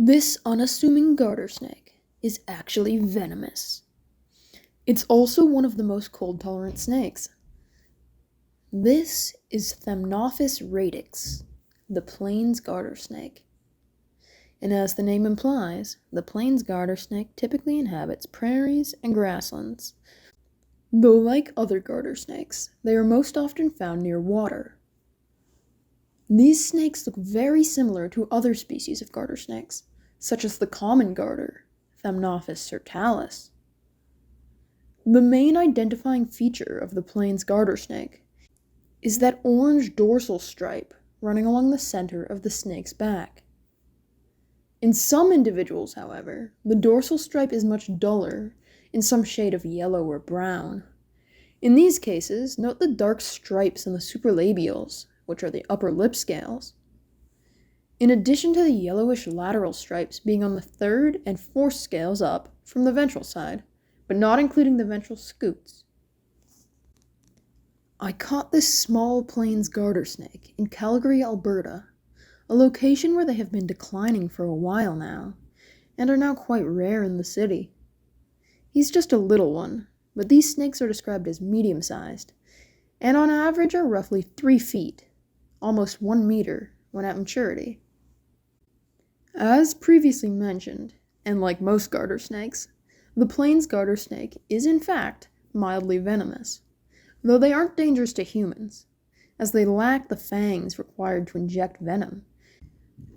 This unassuming garter snake is actually venomous. It's also one of the most cold-tolerant snakes. This is Thamnophis radix, the Plains Garter Snake. And as the name implies, the Plains Garter Snake typically inhabits prairies and grasslands. Though like other garter snakes, they are most often found near water. These snakes look very similar to other species of garter snakes, such as the common garter, Thamnophis sertalis. The main identifying feature of the Plains Garter Snake is that orange dorsal stripe running along the center of the snake's back. In some individuals, however, the dorsal stripe is much duller, in some shade of yellow or brown. In these cases, note the dark stripes on the supralabials, which are the upper lip scales, in addition to the yellowish lateral stripes being on the third and fourth scales up from the ventral side, but not including the ventral scutes. I caught this small Plains garter snake in Calgary, Alberta, a location where they have been declining for a while now, and are now quite rare in the city. He's just a little one, but these snakes are described as medium-sized, and on average are roughly 3 feet, almost 1 meter, when at maturity. As previously mentioned, and like most garter snakes, the Plains garter snake is in fact mildly venomous, though they aren't dangerous to humans, as they lack the fangs required to inject venom.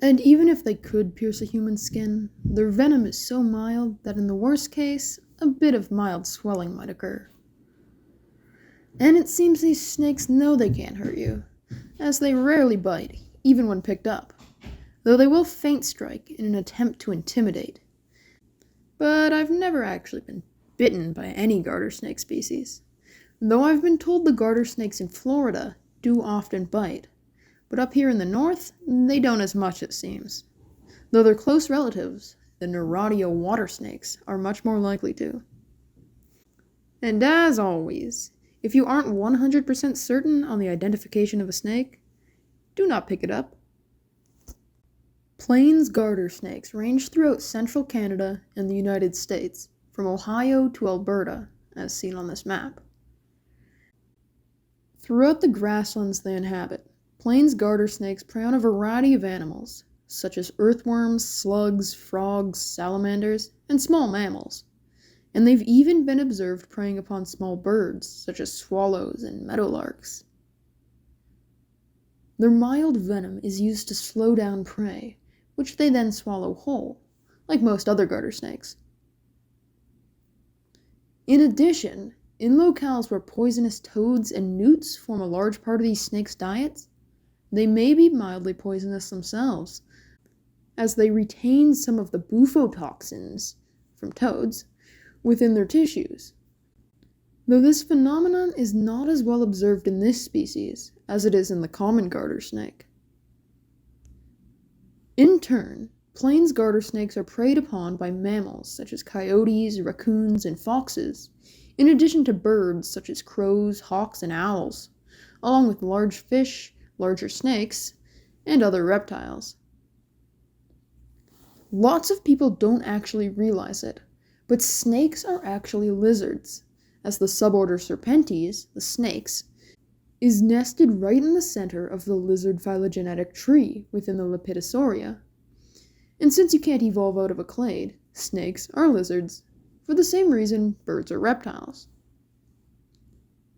And even if they could pierce a human skin, their venom is so mild that in the worst case, a bit of mild swelling might occur. And it seems these snakes know they can't hurt you, as they rarely bite, even when picked up, though they will faint strike in an attempt to intimidate. But I've never actually been bitten by any garter snake species, though I've been told the garter snakes in Florida do often bite, but up here in the north, they don't as much it seems, though their close relatives, the Nerodio water snakes, are much more likely to. And as always, if you aren't 100% certain on the identification of a snake, do not pick it up. Plains garter snakes range throughout central Canada and the United States, from Ohio to Alberta, as seen on this map. Throughout the grasslands they inhabit, Plains garter snakes prey on a variety of animals, such as earthworms, slugs, frogs, salamanders, and small mammals. And they've even been observed preying upon small birds, such as swallows and meadowlarks. Their mild venom is used to slow down prey, which they then swallow whole, like most other garter snakes. In addition, in locales where poisonous toads and newts form a large part of these snakes' diets, they may be mildly poisonous themselves, as they retain some of the bufotoxins from toads within their tissues. Though this phenomenon is not as well observed in this species as it is in the common garter snake. In turn, Plains garter snakes are preyed upon by mammals such as coyotes, raccoons, and foxes, in addition to birds such as crows, hawks, and owls, along with large fish, larger snakes, and other reptiles. Lots of people don't actually realize it, but snakes are actually lizards, as the suborder Serpentes, the snakes, is nested right in the center of the lizard phylogenetic tree within the Lepidosauria. And since you can't evolve out of a clade, snakes are lizards, for the same reason birds are reptiles.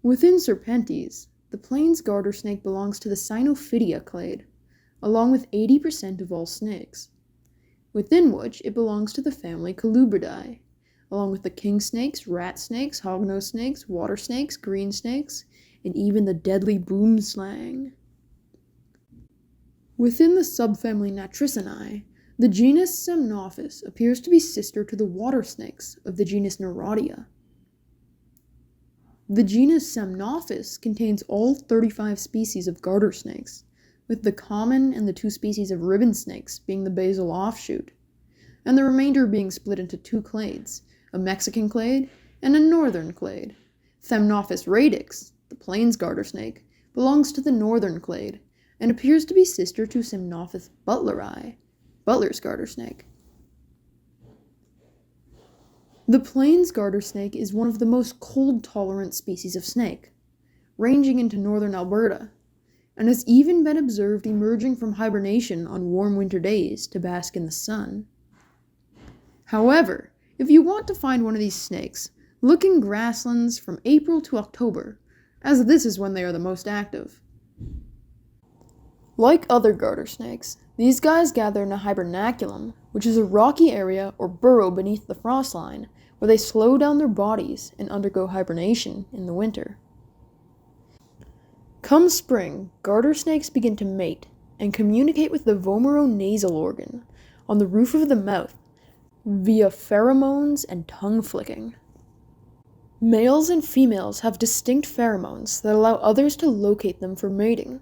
Within Serpentes, the Plains garter snake belongs to the Cynophidia clade, along with 80% of all snakes, within which it belongs to the family Colubridae, along with the king snakes, rat snakes, hognose snakes, water snakes, green snakes, and even the deadly boomslang. Within the subfamily Natricinae, the genus Thamnophis appears to be sister to the water snakes of the genus Nerodia. The genus Thamnophis contains all 35 species of garter snakes, with the common and the 2 species of ribbon snakes being the basal offshoot, and the remainder being split into 2 clades, a Mexican clade and a northern clade. Thamnophis radix, the Plains garter snake, belongs to the northern clade, and appears to be sister to Thamnophis butleri, Butler's garter snake, The Plains Garter Snake is one of the most cold-tolerant species of snake, ranging into northern Alberta, and has even been observed emerging from hibernation on warm winter days to bask in the sun. However, if you want to find one of these snakes, look in grasslands from April to October, as this is when they are the most active. Like other garter snakes, these guys gather in a hibernaculum, which is a rocky area or burrow beneath the frost line, where they slow down their bodies and undergo hibernation in the winter. Come spring, garter snakes begin to mate and communicate with the vomeronasal organ on the roof of the mouth via pheromones and tongue flicking. Males and females have distinct pheromones that allow others to locate them for mating.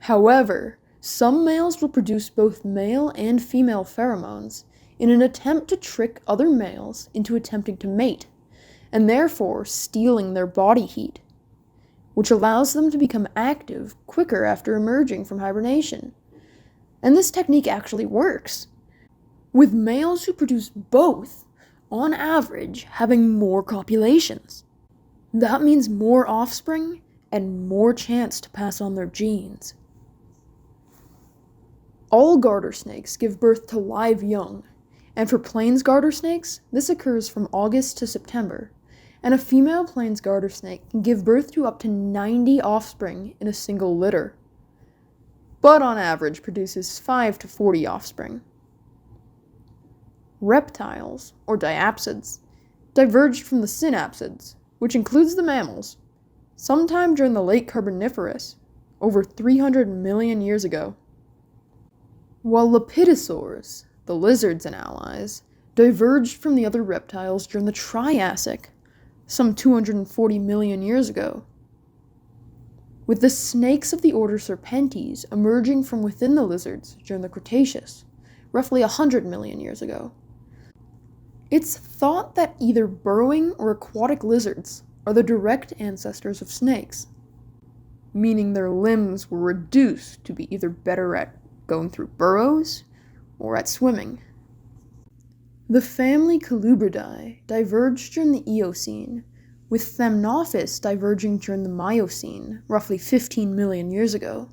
However, some males will produce both male and female pheromones in an attempt to trick other males into attempting to mate, and therefore stealing their body heat, which allows them to become active quicker after emerging from hibernation. And this technique actually works, with males who produce both, on average, having more copulations. That means more offspring and more chance to pass on their genes. All garter snakes give birth to live young, and for plains garter snakes, this occurs from August to September, and a female plains garter snake can give birth to up to 90 offspring in a single litter, but on average produces 5 to 40 offspring. Reptiles, or diapsids, diverged from the synapsids, which includes the mammals, sometime during the late Carboniferous, over 300 million years ago. While lepidosaurs, the lizards and allies, diverged from the other reptiles during the Triassic, some 240 million years ago, with the snakes of the order Serpentes emerging from within the lizards during the Cretaceous, roughly 100 million years ago. It's thought that either burrowing or aquatic lizards are the direct ancestors of snakes, meaning their limbs were reduced to be either better at going through burrows or at swimming. The family Colubridae diverged during the Eocene, with Thamnophis diverging during the Miocene, roughly 15 million years ago.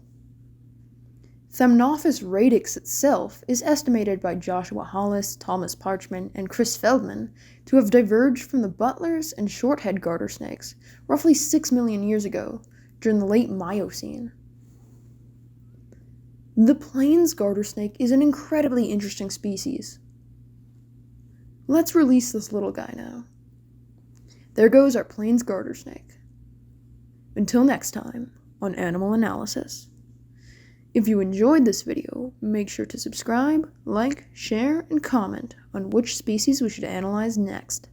Thamnophis radix itself is estimated by Joshua Hollis, Thomas Parchman, and Chris Feldman to have diverged from the butlers and shorthead garter snakes roughly 6 million years ago during the late Miocene. The Plains garter snake is an incredibly interesting species. Let's release this little guy now. There goes our Plains garter snake. Until next time on Animal Analysis. If you enjoyed this video, make sure to subscribe, like, share, and comment on which species we should analyze next.